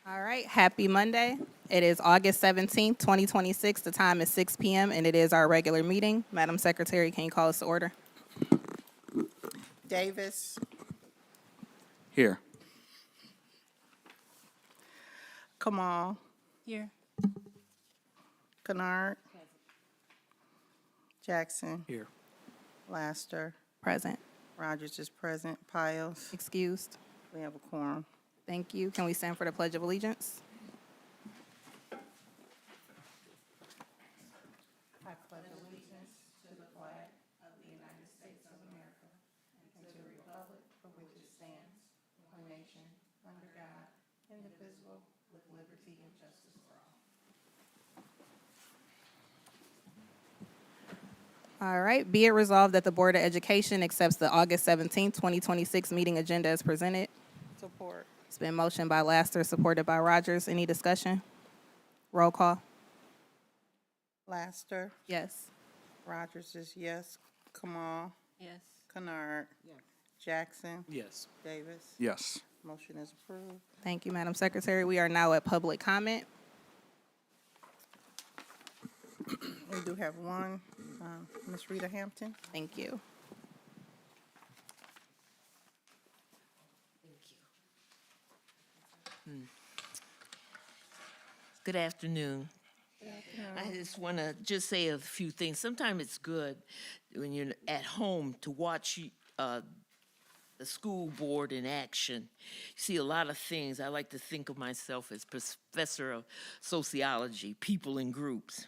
All right, happy Monday. It is August 17th, 2026. The time is 6 p.m. and it is our regular meeting. Madam Secretary, can you call us to order? Davis, Here. Kamal, Here. Kennard, Jackson, Here. Laster, Present. Rogers is present, Piles, Excused. we have a quorum. Thank you. Can we stand for the Pledge of Allegiance? I pledge allegiance to the flag of the United States of America and to the republic for which it stands, one nation, under God, indivisible, with liberty and justice for all. All right, be it resolved that the Board of Education accepts the August 17th, 2026 meeting agenda as presented. Support. It's been motioned by Laster, supported by Rogers. Any discussion? Roll call. Laster, Yes. Rogers is yes, Kamal, Yes. Kennard, Jackson, Yes. Davis. Yes. Motion is approved. Thank you, Madam Secretary. We are now at public comment. We do have one, Ms. Rita Hampton. Thank you. Good afternoon. I just want to just say a few things. Sometimes it's good when you're at home to watch the school board in action. You see a lot of things. I like to think of myself as professor of sociology, people in groups.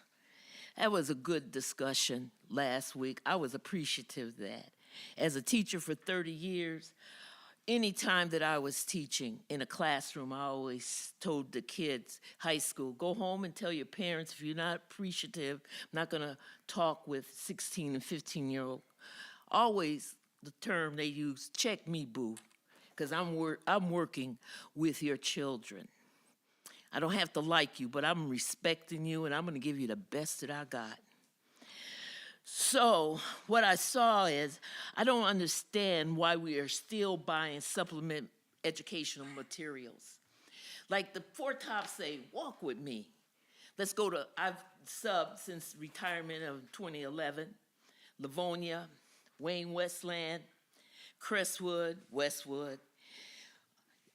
That was a good discussion last week. I was appreciative of that. As a teacher for 30 years, anytime that I was teaching in a classroom, I always told the kids, high school, go home and tell your parents if you're not appreciative, I'm not going to talk with 16 and 15-year-old. Always the term they use, check me, boo, because I'm working with your children. I don't have to like you, but I'm respecting you, and I'm going to give you the best that I got. So what I saw is, I don't understand why we are still buying supplement educational materials. Like the Four Tops say, walk with me. Let's go to, I've subbed since retirement of 2011, Livonia, Wayne Westland, Crestwood, Westwood.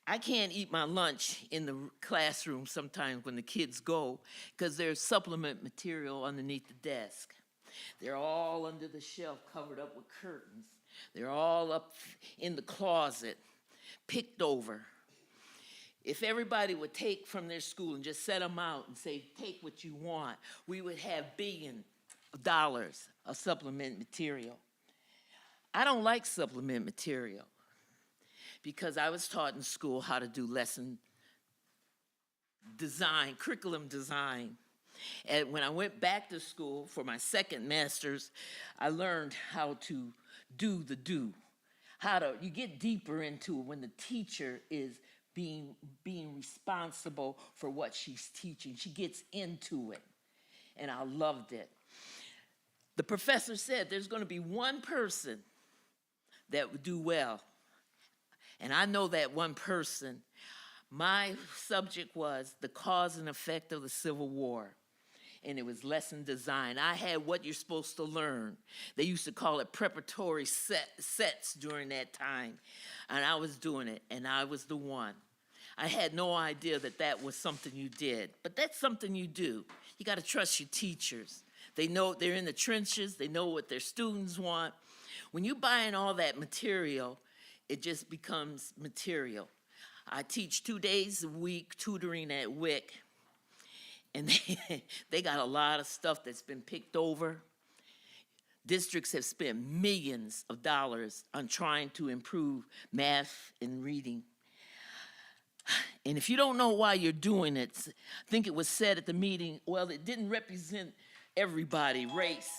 I can't eat my lunch in the classroom sometimes when the kids go because there's supplement material underneath the desk. They're all under the shelf covered up with curtains. They're all up in the closet, picked over. If everybody would take from their school and just set them out and say, take what you want, we would have billions of dollars of supplement material. I don't like supplement material because I was taught in school how to do lesson design, curriculum design. And when I went back to school for my second master's, I learned how to do the do. You get deeper into it when the teacher is being responsible for what she's teaching. She gets into it, and I loved it. The professor said there's going to be one person that would do well, and I know that one person. My subject was the cause and effect of the Civil War, and it was lesson design. I had what you're supposed to learn. They used to call it preparatory sets during that time, and I was doing it, and I was the one. I had no idea that that was something you did, but that's something you do. You got to trust your teachers. They know they're in the trenches. They know what their students want. When you're buying all that material, it just becomes material. I teach 2 days a week tutoring at WIC, and they got a lot of stuff that's been picked over. Districts have spent millions of dollars on trying to improve math and reading. And if you don't know why you're doing it, I think it was said at the meeting, well, it didn't represent everybody, race.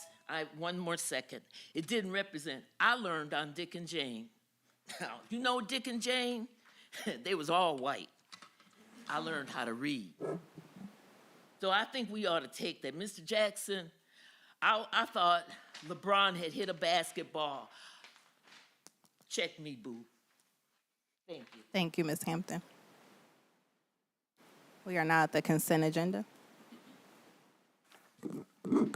One more second. It didn't represent. I learned on Dick and Jane. You know Dick and Jane? They was all white. I learned how to read. So I think we ought to take that. Mr. Jackson, I thought LeBron had hit a basketball. Check me, boo. Thank you. Thank you, Ms. Hampton. We are now at the consent agenda. We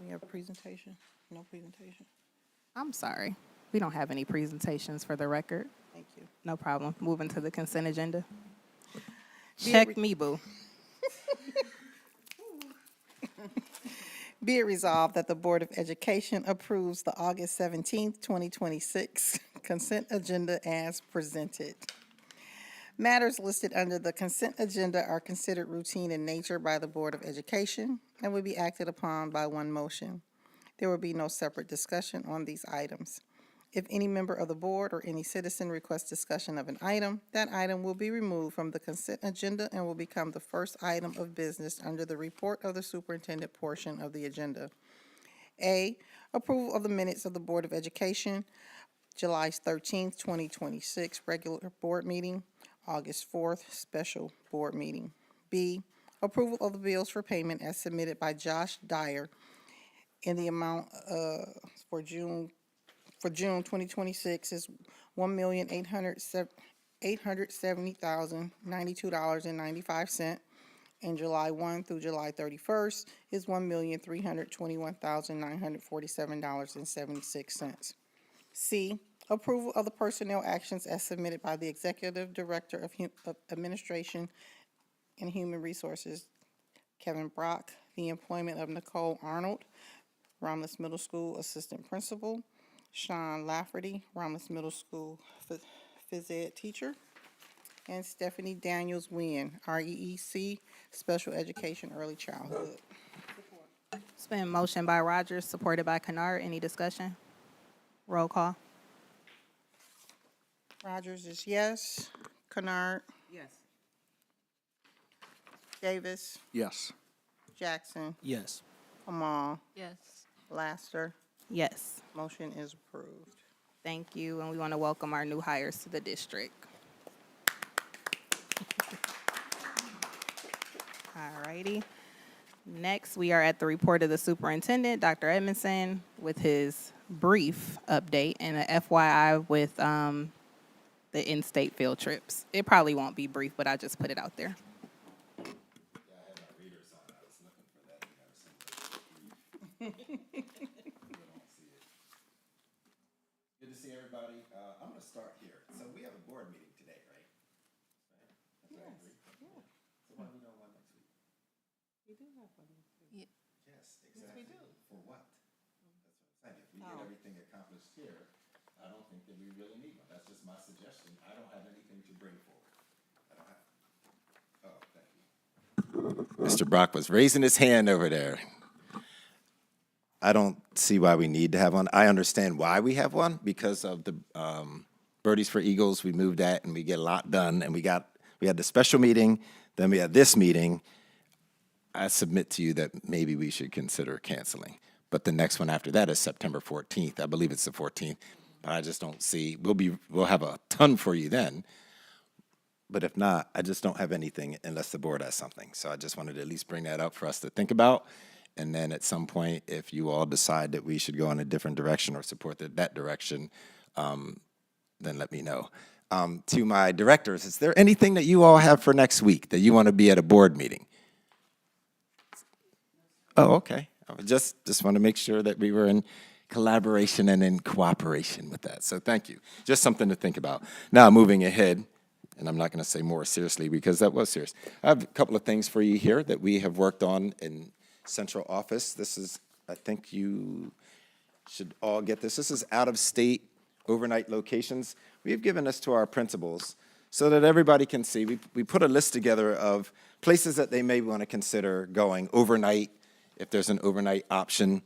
have a presentation? No presentation? I'm sorry. We don't have any presentations for the record. Thank you. No problem. Moving to the consent agenda. Be it Check me, boo. Be it resolved that the Board of Education approves the August 17th, 2026 consent agenda as presented. Matters listed under the consent agenda are considered routine in nature by the Board of Education and will be acted upon by one motion. There will be no separate discussion on these items. If any member of the board or any citizen requests discussion of an item, that item will be removed from the consent agenda and will become the first item of business under the report of the superintendent portion of the agenda. A, approval of the minutes of the Board of Education, July 13th, 2026, regular board meeting, August 4th, special board meeting. B, approval of the bills for payment as submitted by Josh Dyer in the amount for June 2026 is $1,870,092.95. And July 1 through July 31st is $1,321,947.76. C, approval of the personnel actions as submitted by the Executive Director of Administration and Human Resources, Kevin Brock, the employment of Nicole Arnold, Romulus Middle School Assistant Principal, Sean Lafferty, Romulus Middle School Phys Ed Teacher, and Stephanie Daniels Wynn, REEC Special Education Early Childhood. It's been motioned by Rogers, supported by Kennard. Any discussion? Roll call. Rogers is yes. Kennard, Yes. Davis, Yes. Jackson, Yes. Amal, Yes. Laster. Yes. Motion is approved. Thank you, and we want to welcome our new hires to the district. All righty. Next, we are at the report of the superintendent, Dr. Edmondson, with his brief update and a FYI with the in-state field trips. It probably won't be brief, but I just put it out there. Good to see everybody. I'm going to start here. So we have a board meeting today, right? That's what I agree. So why we don't one next week? Ye- Yes, exactly. For what? That's what I'm saying. If we get everything accomplished here, I don't think that we really need one. That's just my suggestion. I don't have anything to bring forward. I don't have. Oh, thank you. Mr. Brock was raising his hand over there. I don't see why we need to have one. I understand why we have one, because of the Birdies for Eagles. We moved that and we get a lot done. And we had the special meeting, then we had this meeting. I submit to you that maybe we should consider canceling. But the next one after that is September 14th. I believe it's the 14th. But I just don't see, we'll have a ton for you then. But if not, I just don't have anything unless the board has something. So I just wanted to at least bring that up for us to think about. And then at some point, if you all decide that we should go in a different direction or support that direction, then let me know. To my directors, is there anything that you all have for next week that you want to be at a board meeting? Oh, okay. I just want to make sure that we were in collaboration and in cooperation with that. So thank you. Just something to think about. Now, moving ahead, and I'm not going to say more seriously because that was serious. I have a couple of things for you here that we have worked on in central office. This is, I think you should all get this. This is out-of-state overnight locations. We've given this to our principals so that everybody can see. We put a list together of places that they may want to consider going overnight, if there's an overnight option.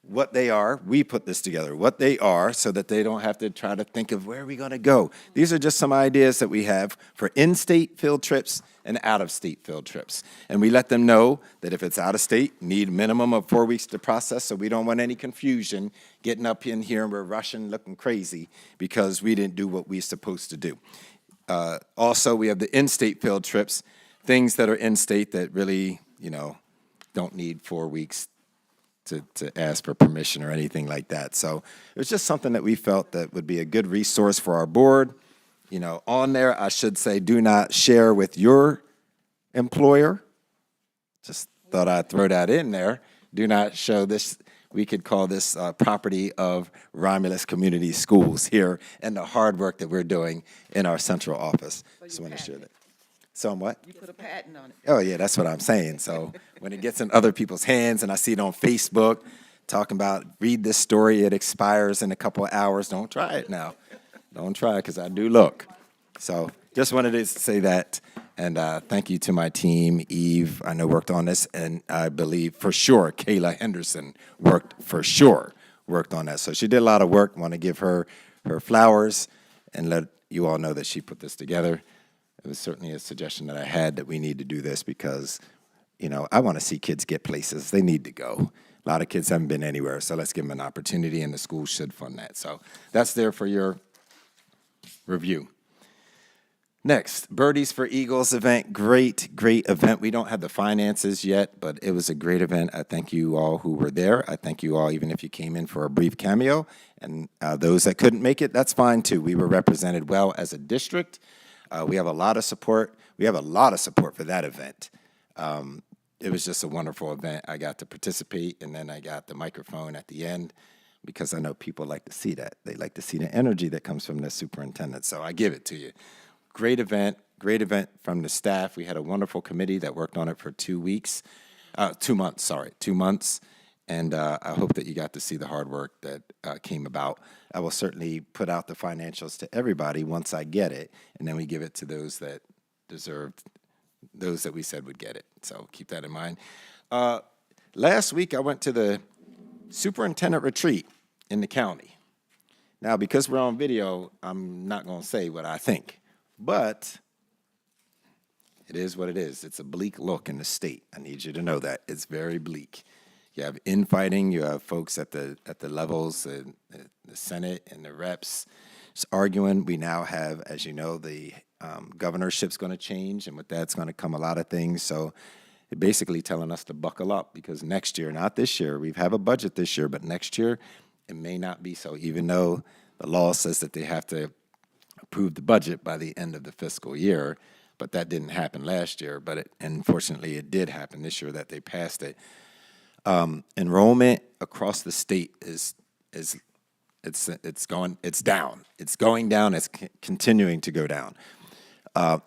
What they are, we put this together, what they are, so that they don't have to try to think of where are we going to go. These are just some ideas that we have for in-state field trips and out-of-state field trips. And we let them know that if it's out-of-state, need a minimum of 4 weeks to process, so we don't want any confusion getting up in here and we're rushing, looking crazy, because we didn't do what we're supposed to do. Also, we have the in-state field trips, things that are in-state that really, don't need 4 weeks to ask for permission or anything like that. So it was just something that we felt that would be a good resource for our board, on there, I should say, do not share with your employer. Just thought I'd throw that in there. Do not show this. We could call this property of Romulus Community Schools here and the hard work that we're doing in our central office. Just want to share that. So what? You put a patent on it. Oh, yeah, that's what I'm saying. So when it gets in other people's hands and I see it on Facebook talking about, read this story, it expires in a couple of hours, don't try it now. Don't try it because I do look. So just wanted to say that. And thank you to my team. Eve, I know, worked on this. And I believe for sure Kayla Henderson worked on that. So she did a lot of work. Want to give her flowers and let you all know that she put this together. It was certainly a suggestion that I had that we need to do this because, I want to see kids get places. They need to go. A lot of kids haven't been anywhere, so let's give them an opportunity, and the school should fund that. So that's there for your review. Next, Birdies for Eagles event. Great event. We don't have the finances yet, but it was a great event. I thank you all who were there. I thank you all, even if you came in for a brief cameo. And those that couldn't make it, that's fine too. We were represented well as a district. We have a lot of support. We have a lot of support for that event. It was just a wonderful event. I got to participate, and then I got the microphone at the end because I know people like to see that. They like to see the energy that comes from the superintendent, so I give it to you. Great event from the staff. We had a wonderful committee that worked on it for 2 months, and I hope that you got to see the hard work that came about. I will certainly put out the financials to everybody once I get it, and then we give it to those that deserved, those that we said would get it. So keep that in mind. Last week, I went to the superintendent retreat in the county. Now, because we're on video, I'm not going to say what I think. But it is what it is. It's a bleak look in the state. I need you to know that. It's very bleak. You have infighting. You have folks at the levels, the Senate and the reps just arguing. We now have, as you know, the governorship's going to change, and with that's going to come a lot of things. So they're basically telling us to buckle up because next year, not this year, we have a budget this year, but next year it may not be so, even though the law says that they have to approve the budget by the end of the fiscal year, but that didn't happen last year. But unfortunately, it did happen this year that they passed it. Enrollment across the state is down. It's going down. It's continuing to go down.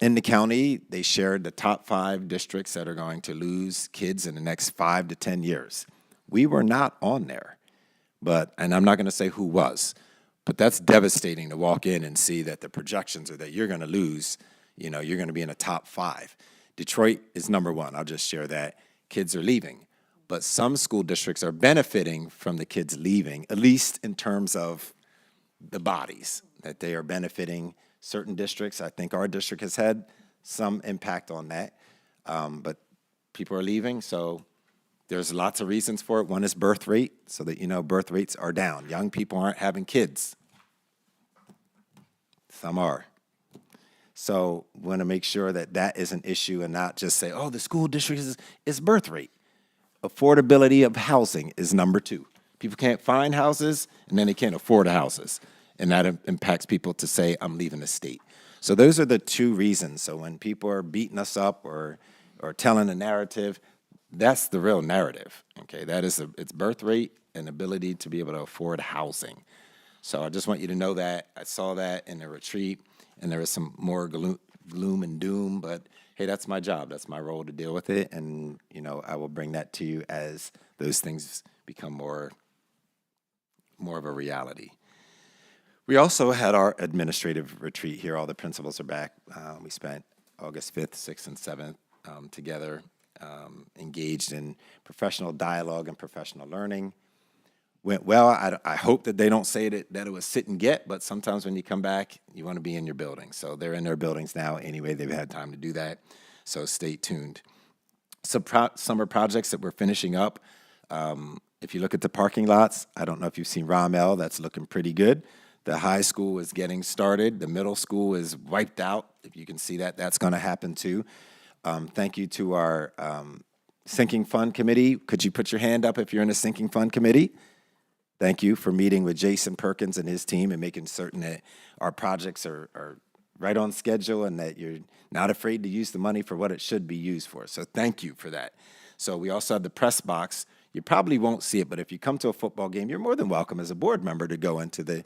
In the county, they shared the top 5 districts that are going to lose kids in the next 5 to 10 years. We were not on there, and I'm not going to say who was. But that's devastating to walk in and see that the projections are that you're going to lose, you're going to be in the top 5. Detroit is number 1. I'll just share that. Kids are leaving. But some school districts are benefiting from the kids leaving, at least in terms of the bodies, that they are benefiting certain districts. I think our district has had some impact on that. But people are leaving, so there's lots of reasons for it. One is birth rate, so that birth rates are down. Young people aren't having kids. Some are. So we want to make sure that that is an issue and not just say, the school district is birth rate. Affordability of housing is number 2. People can't find houses, and then they can't afford houses. And that impacts people to say, I'm leaving the state. So those are the 2 reasons. So when people are beating us up or telling a narrative, that's the real narrative, okay? That is it's birth rate and ability to be able to afford housing. So I just want you to know that. I saw that in the retreat, and there was some more gloom and doom, but hey, that's my job. That's my role to deal with it, and, I will bring that to you as those things become more of a reality. We also had our administrative retreat here. All the principals are back. We spent August 5th, 6th, and 7th together, engaged in professional dialogue and professional learning. Went well. I hope that they don't say that it was sit and get, but sometimes when you come back, you want to be in your building. So they're in their buildings now anyway. They've had time to do that, so stay tuned. Some summer projects that we're finishing up. If you look at the parking lots, I don't know if you've seen Rommel. That's looking pretty good. The high school is getting started. The middle school is wiped out. If you can see that, that's going to happen too. Thank you to our sinking fund committee. Could you put your hand up if you're in a sinking fund committee? Thank you for meeting with Jason Perkins and his team and making certain that our projects are right on schedule and that you're not afraid to use the money for what it should be used for. So thank you for that. So we also have the press box. You probably won't see it, but if you come to a football game, you're more than welcome as a board member to go into the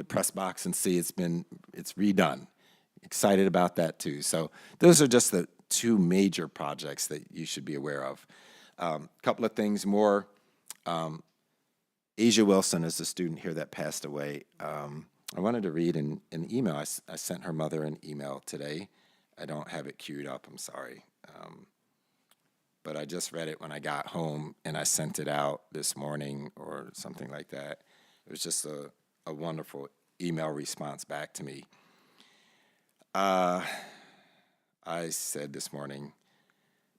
press box and see it's redone. Excited about that too. So those are just the two major projects that you should be aware of. A couple of things more. Asia Wilson is a student here that passed away. I wanted to read an email. I sent her mother an email today. I don't have it queued up, I'm sorry. But I just read it when I got home, and I sent it out this morning or something like that. It was just a wonderful email response back to me. I said this morning,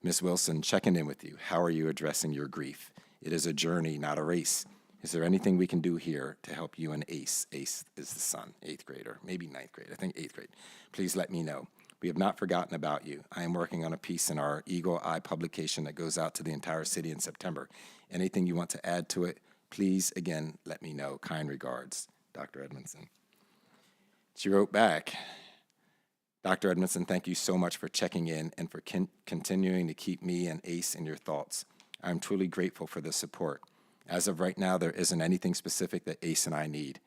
Ms. Wilson, checking in with you. How are you addressing your grief? It is a journey, not a race. Is there anything we can do here to help you and Ace? Ace is the son, 8th grader, maybe 9th grade, I think 8th grade. Please let me know. We have not forgotten about you. I am working on a piece in our Eagle Eye publication that goes out to the entire city in September. Anything you want to add to it, please, again, let me know. Kind regards, Dr. Edmondson. She wrote back, Dr. Edmondson, thank you so much for checking in and for continuing to keep me and Ace in your thoughts. I am truly grateful for the support. As of right now, there isn't anything specific that Ace and I need.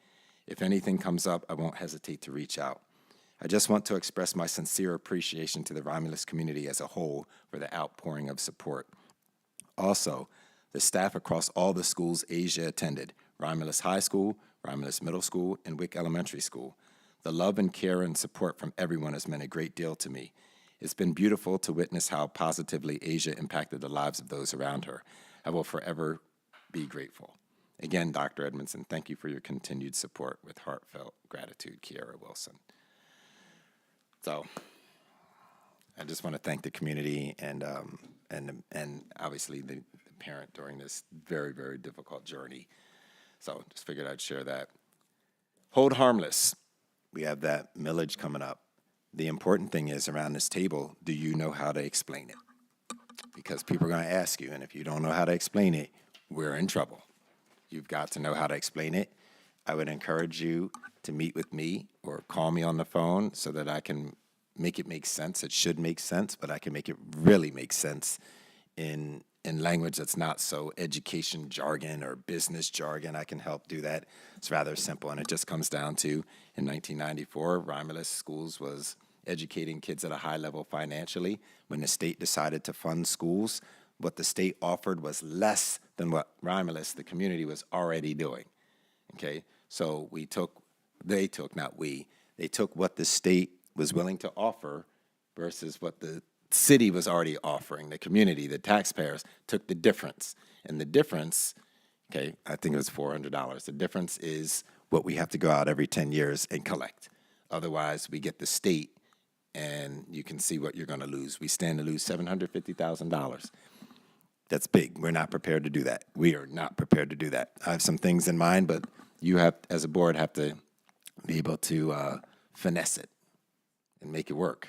If anything comes up, I won't hesitate to reach out. I just want to express my sincere appreciation to the Romulus community as a whole for the outpouring of support. Also, the staff across all the schools Asia attended, Romulus High School, Romulus Middle School, and Wick Elementary School. The love and care and support from everyone has meant a great deal to me. It's been beautiful to witness how positively Asia impacted the lives of those around her. I will forever be grateful. Again, Dr. Edmondson, thank you for your continued support. With heartfelt gratitude, Kiara Wilson. So I just want to thank the community and obviously the parent during this very, very difficult journey. So just figured I'd share that. Hold harmless. We have that millage coming up. The important thing is around this table, do you know how to explain it? Because people are going to ask you, and if you don't know how to explain it, we're in trouble. You've got to know how to explain it. I would encourage you to meet with me or call me on the phone so that I can make it make sense. It should make sense, but I can make it really make sense in language that's not so education jargon or business jargon. I can help do that. It's rather simple, and it just comes down to, in 1994, Romulus Schools was educating kids at a high level financially. When the state decided to fund schools, what the state offered was less than what Romulus, the community, was already doing. Okay, so they took what the state was willing to offer versus what the city was already offering. The community, the taxpayers, took the difference. And the difference, okay, I think it was $400. The difference is what we have to go out every 10 years and collect. Otherwise, we get the state, and you can see what you're going to lose. We stand to lose $750,000. That's big. We're not prepared to do that. We are not prepared to do that. I have some things in mind, but you have, as a board, have to be able to finesse it and make it work.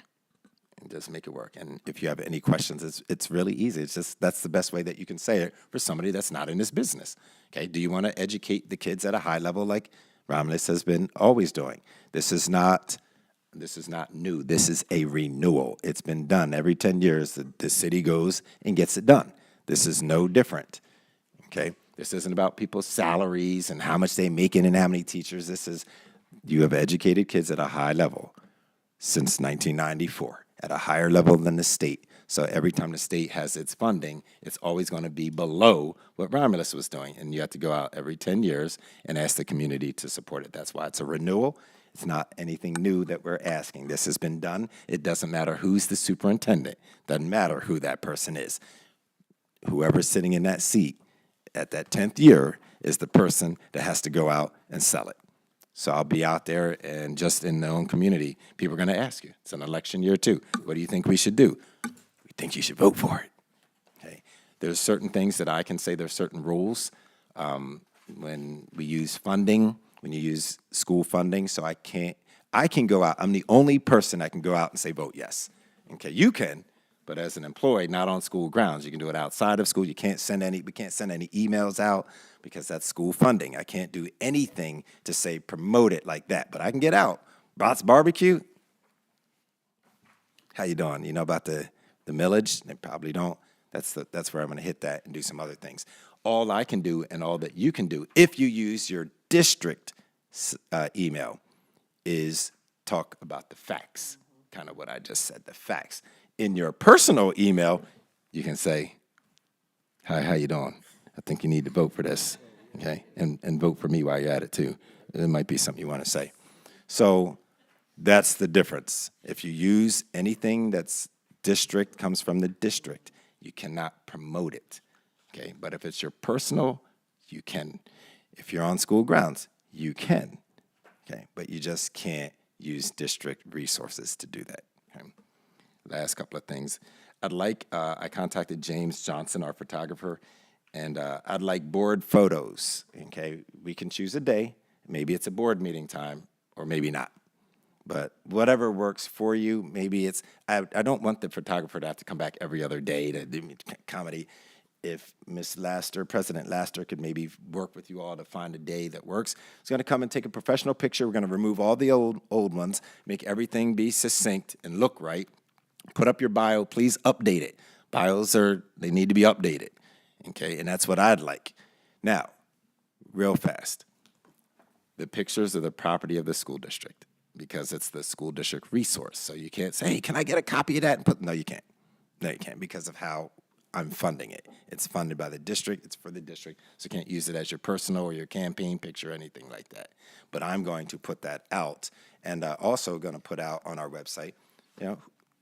And just make it work. And if you have any questions, it's really easy. It's just, that's the best way that you can say it for somebody that's not in this business. Okay, do you want to educate the kids at a high level like Romulus has been always doing? This is not new. This is a renewal. It's been done every 10 years. The city goes and gets it done. This is no different, okay? This isn't about people's salaries and how much they make and how many teachers. This is, you have educated kids at a high level since 1994, at a higher level than the state. So every time the state has its funding, it's always going to be below what Romulus was doing. And you have to go out every 10 years and ask the community to support it. That's why it's a renewal. It's not anything new that we're asking. This has been done. It doesn't matter who's the superintendent. Doesn't matter who that person is. Whoever's sitting in that seat at that 10th year is the person that has to go out and sell it. So I'll be out there, and just in their own community, people are going to ask you. It's an election year too. What do you think we should do? We think you should vote for it. Okay. There's certain things that I can say. There's certain rules when we use funding, when you use school funding. So I can go out. I'm the only person that can go out and say vote yes. Okay, you can. But as an employee, not on school grounds. You can do it outside of school. We can't send any emails out because that's school funding. I can't do anything to say promote it like that. But I can get out. Bots Barbecue, how you doing? You know about the millage? They probably don't. That's where I'm going to hit that and do some other things. All I can do and all that you can do, if you use your district email, is talk about the facts, kind of what I just said, the facts. In your personal email, you can say, hi, how you doing? I think you need to vote for this, okay? And vote for me while you're at it, too. It might be something you want to say. So that's the difference. If you use anything that's district, comes from the district, you cannot promote it, okay? But if it's your personal, you can. If you're on school grounds, you can, okay? But you just can't use district resources to do that, okay? Last couple of things. I contacted James Johnson, our photographer, and I'd like board photos, okay? We can choose a day. Maybe it's a board meeting time, or maybe not. But whatever works for you, maybe it's, I don't want the photographer to have to come back every other day to do comedy. If Ms. Laster, President Laster, could maybe work with you all to find a day that works. It's going to come and take a professional picture. We're going to remove all the old ones, make everything be succinct and look right. Put up your bio. Please update it. Bios they need to be updated, okay? And that's what I'd like. Now, real fast, the pictures are the property of the school district because it's the school district resource. So you can't say, hey, can I get a copy of that? And no, you can't. No, you can't because of how I'm funding it. It's funded by the district. It's for the district. So you can't use it as your personal or your campaign picture or anything like that. But I'm going to put that out and also going to put out on our website,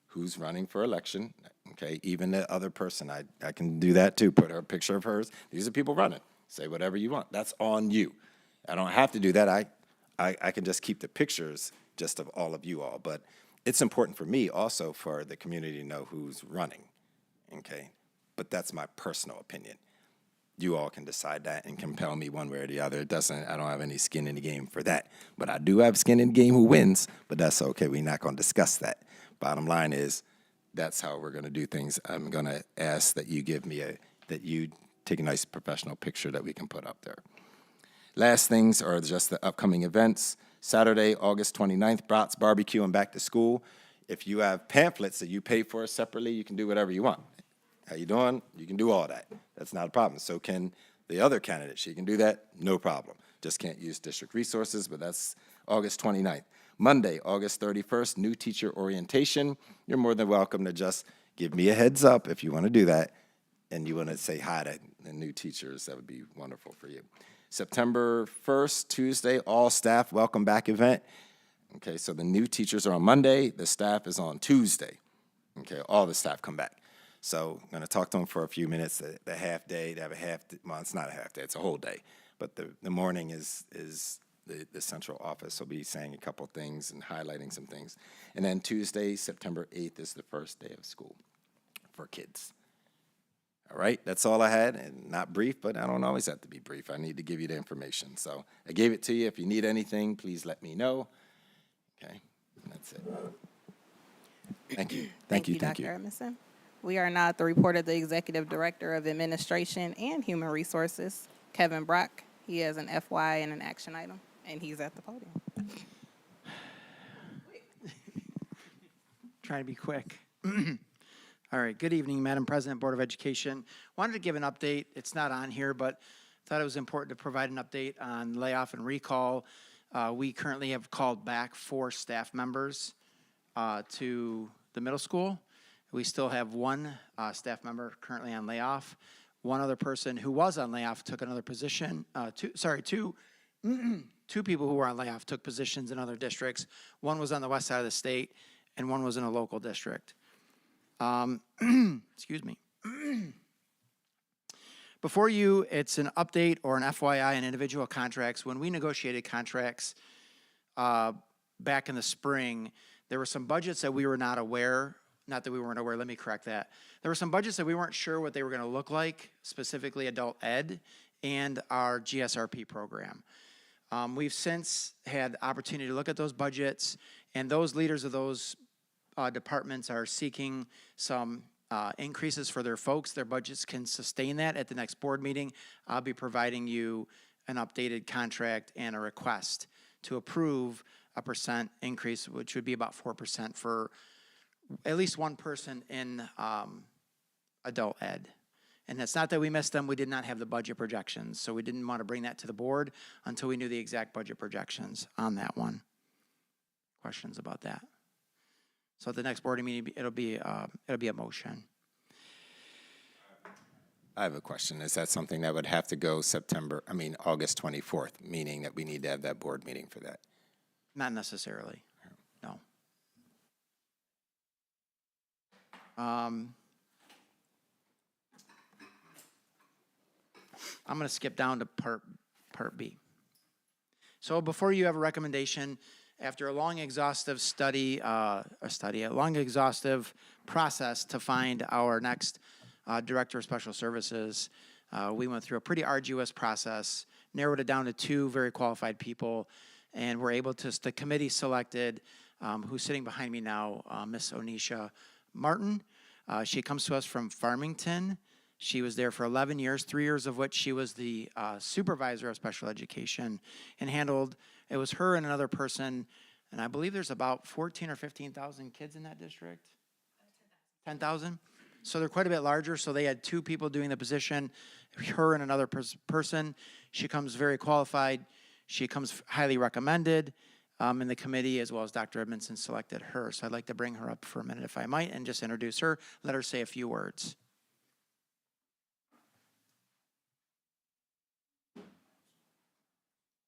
who's running for election, okay? Even the other person, I can do that too, put a picture of hers. These are people running. Say whatever you want. That's on you. I don't have to do that. I can just keep the pictures just of all of you all. But it's important for me also for the community to know who's running, okay? But that's my personal opinion. You all can decide that and compel me one way or the other. I don't have any skin in the game for that. But I do have skin in the game who wins, but that's okay. We're not going to discuss that. Bottom line is, that's how we're going to do things. I'm going to ask that you that you take a nice professional picture that we can put up there. Last things are just the upcoming events. Saturday, August 29th, Brats Barbecue and Back to School. If you have pamphlets that you pay for separately, you can do whatever you want. How you doing? You can do all that. That's not a problem. So can the other candidate. She can do that, no problem. Just can't use district resources, but that's August 29th. Monday, August 31st, new teacher orientation. You're more than welcome to just give me a heads up if you want to do that and you want to say hi to the new teachers. That would be wonderful for you. September 1st, Tuesday, all staff welcome back event. Okay, so the new teachers are on Monday. The staff is on Tuesday. Okay, all the staff come back. So I'm going to talk to them for a few minutes. The half day, they have a half, well, it's not a half day, it's a whole day. But the morning is the central office will be saying a couple things and highlighting some things. And then Tuesday, September 8th is the first day of school for kids. All right, that's all I had, and not brief, but I don't always have to be brief. I need to give you the information. So I gave it to you. If you need anything, please let me know. Okay, that's it. Thank you. Thank you. Dr. Edmondson. We are now at the report of the Executive Director of Administration and Human Resources, Kevin Brock. He has an FY and an action item, and he's at the podium. Trying to be quick. All right, good evening, Madam President, Board of Education. Wanted to give an update. It's not on here, but thought it was important to provide an update on layoff and recall. We currently have called back 4 staff members to the middle school. We still have 1 staff member currently on layoff. One other person who was on layoff took another position. Two people who were on layoff took positions in other districts. One was on the west side of the state, and one was in a local district. Excuse me. Before you, it's an update or an FYI on individual contracts. When we negotiated contracts back in the spring, there were some budgets that we were not aware. Not that we weren't aware, let me correct that. There were some budgets that we weren't sure what they were going to look like, specifically adult ed and our GSRP program. We've since had opportunity to look at those budgets, and those leaders of those departments are seeking some increases for their folks. Their budgets can sustain that. At the next board meeting, I'll be providing you an updated contract and a request to approve a % increase, which would be about 4% for at least one person in adult ed. And it's not that we missed them, we did not have the budget projections, so we didn't want to bring that to the board until we knew the exact budget projections on that one. Questions about that? So at the next board meeting, it'll be a motion. I have a question. Is that something that would have to go August 24th, meaning that we need to have that board meeting for that? Not necessarily, no. I'm going to skip down to part B. So before you have a recommendation, after a long exhaustive a long exhaustive process to find our next Director of Special Services, we went through a pretty arduous process, narrowed it down to 2 very qualified people, and we're able to, the committee selected, who's sitting behind me now, Miss Onisha Martin. She comes to us from Farmington. She was there for 11 years, 3 years of which she was the supervisor of special education and handled, it was her and another person, and I believe there's about 14 or 15,000 kids in that district? 10,000? So they're quite a bit larger, so they had 2 people doing the position, her and another person. She comes very qualified. She comes highly recommended in the committee, as well as Dr. Edmondson selected her. So I'd like to bring her up for a minute, if I might, and just introduce her, let her say a few words.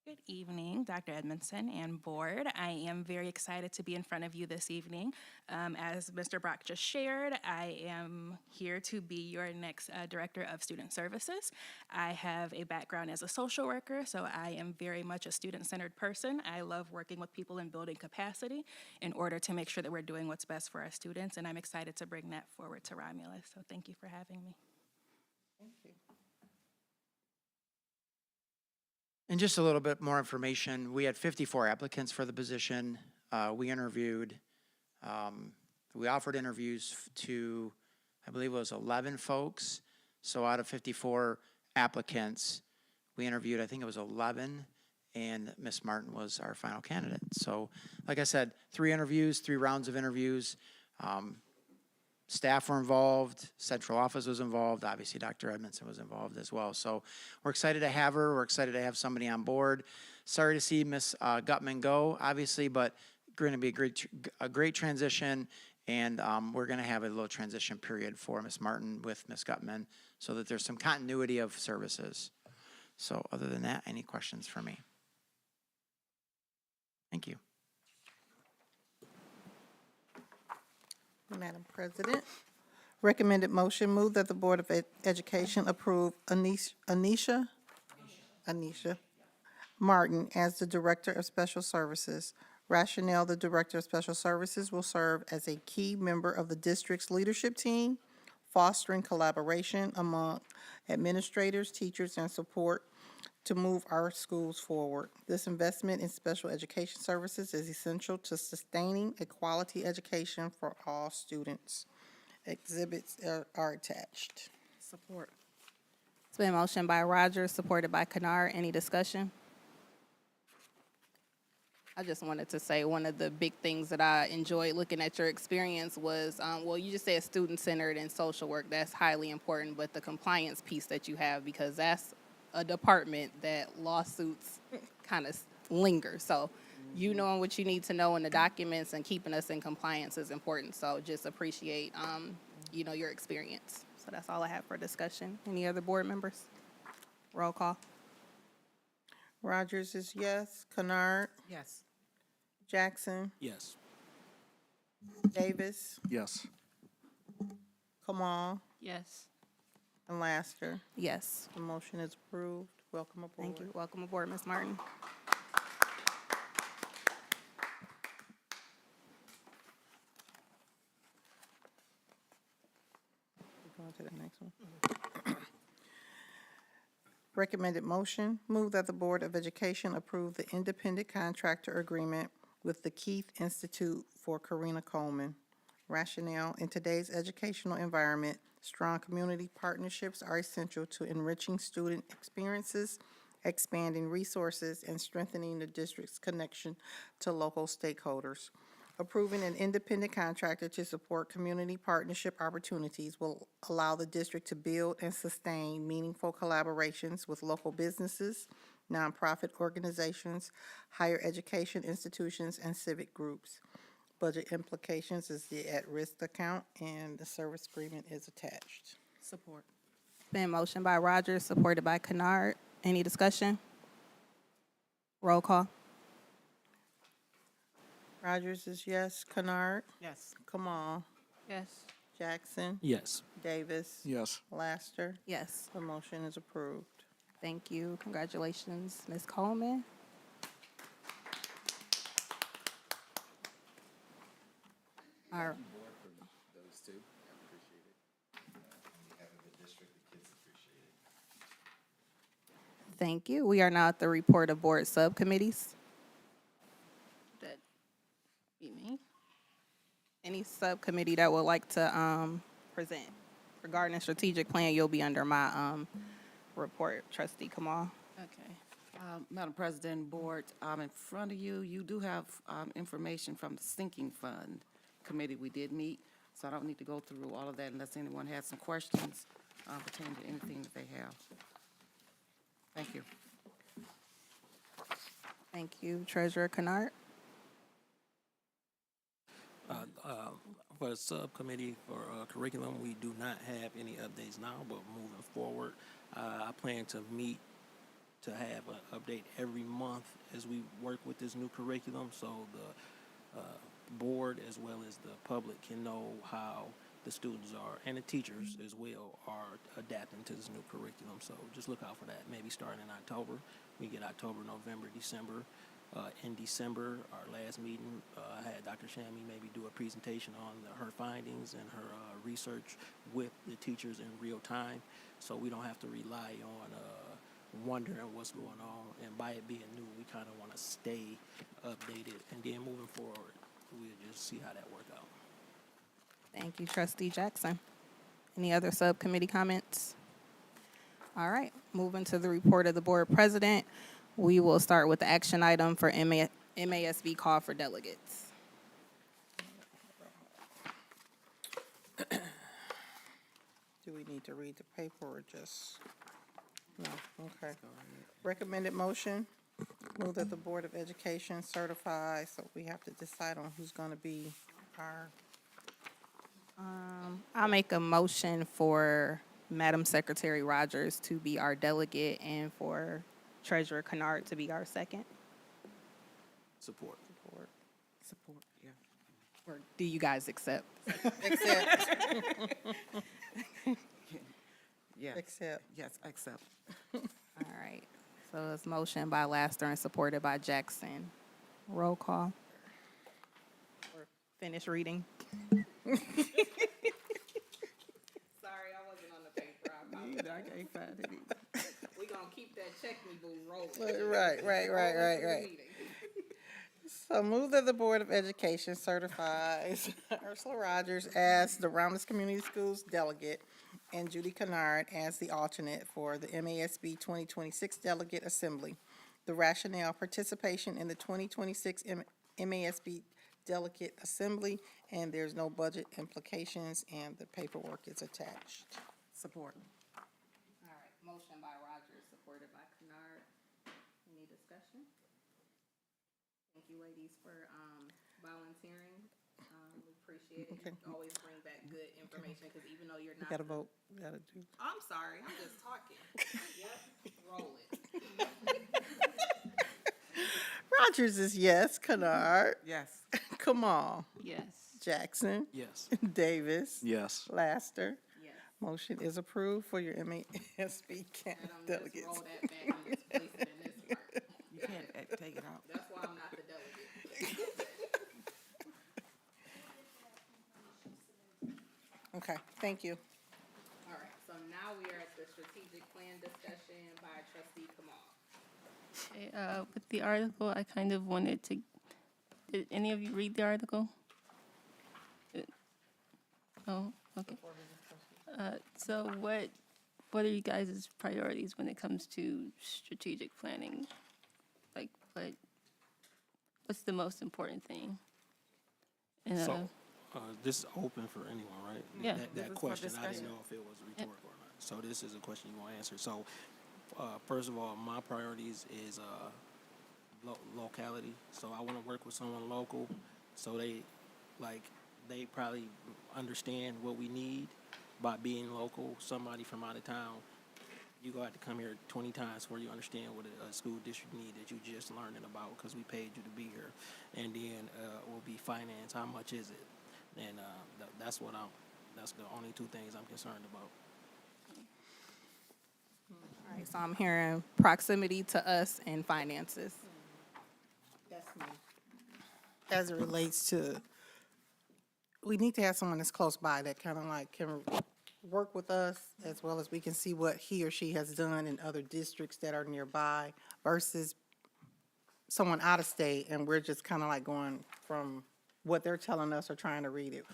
Good evening, Dr. Edmondson and board. I am very excited to be in front of you this evening. As Mr. Brock just shared, I am here to be your next Director of Student Services. I have a background as a social worker, so I am very much a student-centered person. I love working with people and building capacity in order to make sure that we're doing what's best for our students, and I'm excited to bring that forward to Romulus. So thank you for having me. Thank you. And just a little bit more information, we had 54 applicants for the position. We interviewed, we offered interviews to, I believe it was 11 folks. So out of 54 applicants, we interviewed, I think it was 11, and Ms. Martin was our final candidate. So like I said, 3 interviews, 3 rounds of interviews. Staff were involved, central office was involved, obviously Dr. Edmondson was involved as well. So we're excited to have her, we're excited to have somebody on board. Sorry to see Ms. Gutman go, obviously, but going to be a great transition, and we're going to have a little transition period for Ms. Martin with Ms. Gutman so that there's some continuity of services. So other than that, any questions for me? Thank you. Madam President, recommended motion, move that the Board of Education approve Anisha Martin as the Director of Special Services. Rationale, the Director of Special Services will serve as a key member of the district's leadership team, fostering collaboration among administrators, teachers, and support to move our schools forward. This investment in special education services is essential to sustaining a quality education for all students. Exhibits are attached. Support. It's been motioned by Rogers, supported by Kennard. Any discussion? I just wanted to say one of the big things that I enjoyed looking at your experience was, well, you just said student-centered and social work. That's highly important, but the compliance piece that you have, because that's a department that lawsuits kind of linger. So you knowing what you need to know in the documents and keeping us in compliance is important. So just appreciate, your experience. So that's all I have for discussion. Any other board members? Roll call. Rogers is yes. Kennard, Yes. Jackson, Yes. Davis, Yes. Kamal, Yes. and Laster. Yes. The motion is approved. Welcome aboard. Thank you. Welcome aboard, Ms. Martin. Going to the next one. Recommended motion, move that the Board of Education approve the independent contractor agreement with the Keith Institute for Karina Coleman. Rationale, in today's educational environment, strong community partnerships are essential to enriching student experiences, expanding resources, and strengthening the district's connection to local stakeholders. Approving an independent contractor to support community partnership opportunities will allow the district to build and sustain meaningful collaborations with local businesses, nonprofit organizations, higher education institutions, and civic groups. Budget implications is the at-risk account, and the service agreement is attached. Support. Been motion by Rogers, supported by Kennard. Any discussion? Roll call. Rogers is yes. Kennard? Yes. Kamal? Yes. Jackson? Yes. Davis? Yes. Laster? Yes. The motion is approved. Thank you. Congratulations, Ms. Coleman. All right. Those two, I appreciate it. On behalf of the district, the kids appreciate it. Thank you. We are now at the report of board subcommittees. That be me? Any subcommittee that would like to present regarding the strategic plan, you'll be under my report. Trustee Kamal. Okay. Madam President, Board, in front of you, you do have information from the sinking fund committee. We did meet, so I don't need to go through all of that unless anyone has some questions pertaining to anything that they have. Thank you. Thank you. Treasurer Kennard. For the subcommittee for curriculum, we do not have any updates now, but moving forward, I plan to meet to have an update every month as we work with this new curriculum, so the board as well as the public can know how the students are, and the teachers as well, are adapting to this new curriculum. So just look out for that, maybe starting in October. We get October, November, December. In December, our last meeting, I had Dr. Shammy maybe do a presentation on her findings and her research with the teachers in real time, so we don't have to rely on wondering what's going on. And by it being new, we kind of want to stay updated, and then moving forward, we'll just see how that works out. Thank you, Trustee Jackson. Any other subcommittee comments? All right, moving to the report of the board president. We will start with the action item for MASB call for delegates. Do we need to read the paper or just? No, okay. Recommended motion, move that the Board of Education certify, so we have to decide on who's gonna be our, I'll make a motion for Madam Secretary Rogers to be our delegate and for Treasurer Kennard to be our second. Support. board. Support, yeah. Or do you guys accept? Accept, Yes. accept. Yes, I accept. All right. So it's motion by Laster and supported by Jackson. Roll call. Or finish reading. Sorry, I wasn't on the paper. I can't find it either. We're going to keep that check me boo rolling. Right. So move that the Board of Education certifies Ursula Rogers as the Rounders Community Schools delegate and Judy Kennard as the alternate for the MASB 2026 Delegate Assembly. The rationale, participation in the 2026 MASB Delegate Assembly, and there's no budget implications, and the paperwork is attached. Support. All right. Motion by Rogers, supported by Kennard. Any discussion? Thank you, ladies, for volunteering. We appreciate it. Okay. You always bring back good information, because even though you're We not. gotta vote, we gotta do. I'm sorry, I'm just talking. Yep, roll it. Rogers is yes, Kennard, Yes. Kamal, Yes. Jackson, Yes. Davis, Yes. Laster. Yes. Motion is approved for your MASB And I'm just delegates. roll that back and just place it in this part. You can't take it out. That's why I'm not the delegate. Okay, thank you. All right, so now we are at the strategic plan discussion by Trustee Kamal. Okay, with the article, I kind of wanted to, did any of you read the article? Oh, okay. So what are you guys' priorities when it comes to strategic planning? Like, what's the most important thing? And, So, this is open for anyone, right? Yeah. This That is for question, I discussion. didn't know if it was rhetorical or not. So this is a question you want to answer. So, first of all, my priorities is, locality. So I want to work with someone local, so they probably understand what we need by being local. Somebody from out of town, you gonna have to come here 20 times before you understand what a school district need that you just learning about because we paid you to be here. And then will be finance. How much is it? And that's the only two things I'm concerned about. All right, so I'm hearing proximity to us and finances. That's me. As it relates to, we need to have someone that's close by that kind of like can work with us as well as we can see what he or she has done in other districts that are nearby versus someone out of state and we're just kind of like going from what they're telling us or trying to read it.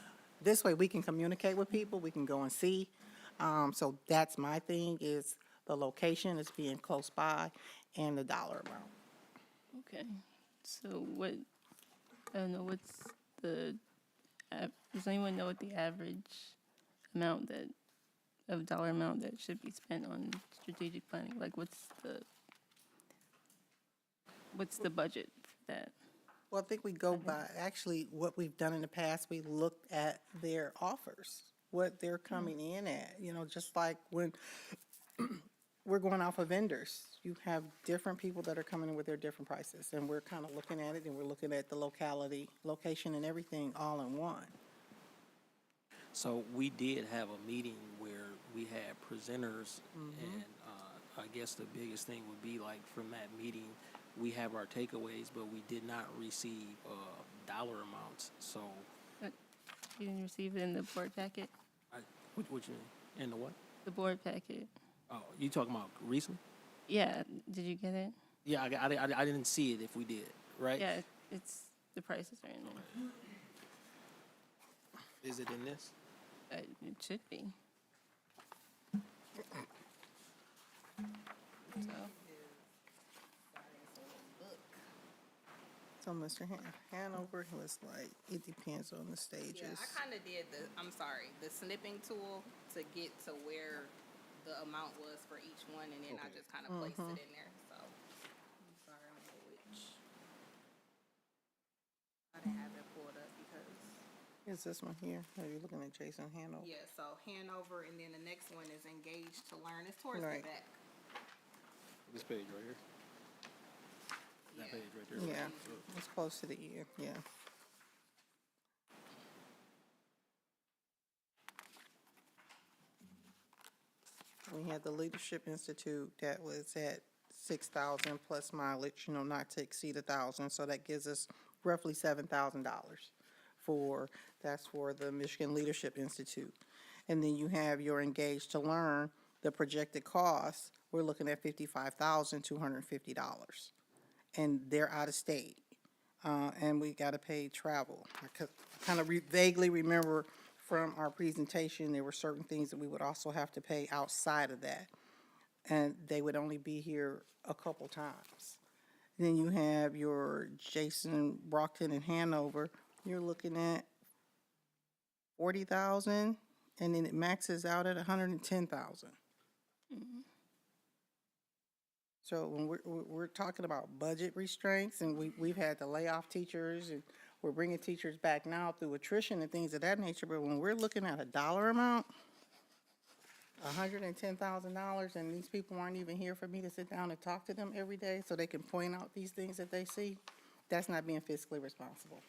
This way we can communicate with people, we can go and see. So that's my thing is the location is being close by and the dollar amount. okay. So what, I don't know, what's the, does anyone know what the average amount dollar amount that should be spent on strategic planning? Like, what's the budget for that? Well, I think we go by, actually, what we've done in the past, we looked at their offers, what they're coming in at, just like when we're going off of vendors. You have different people that are coming in with their different prices, and we're kind of looking at it, and we're looking at the location and everything all in one. So we did have a meeting where we had presenters, and I guess the biggest thing would be like from that meeting, we have our takeaways, but we did not receive dollar amounts. So, You didn't receive it in the board packet? what you mean? In the what? The board packet? Oh, you talking about recently? Yeah, did you get it? Yeah, I didn't see it if we did, right? Yeah, it's, the prices are in there. Is it in this? It should be. So, So Mr. Hanover was like, it depends on the Yeah, stages. I kind of did the snipping tool to get to where the amount was for each one, and then I just kind of placed it in there, so. I'm sorry, I don't know which. I didn't have it pulled up because, Is this one here? Are you looking at Jason Hanover? yeah, so Hanover, and then the next one is Engaged to Learn. It's towards the Right. back. This page right here. That Yeah. page right there. Yeah, it's close to the end, yeah. We had the Leadership Institute that was at 6,000 plus mileage, not to exceed 1,000, so that gives us roughly $7,000 that's for the Michigan Leadership Institute. And then you have your Engaged to Learn, the projected cost, we're looking at $55,250. And they're out of state. And we gotta pay travel. I kind of vaguely remember from our presentation, there were certain things that we would also have to pay outside of that. And they would only be here a couple times. Then you have your Jason Brockton in Hanover, you're looking at 40,000, and then it maxes out at 110,000. So when we're talking about budget restraints, and we've had to lay off teachers, and we're bringing teachers back now through attrition and things of that nature, but when we're looking at a dollar amount, $110,000, and these people aren't even here for me to sit down and talk to them every day so they can point out these things that they see, that's not being fiscally responsible.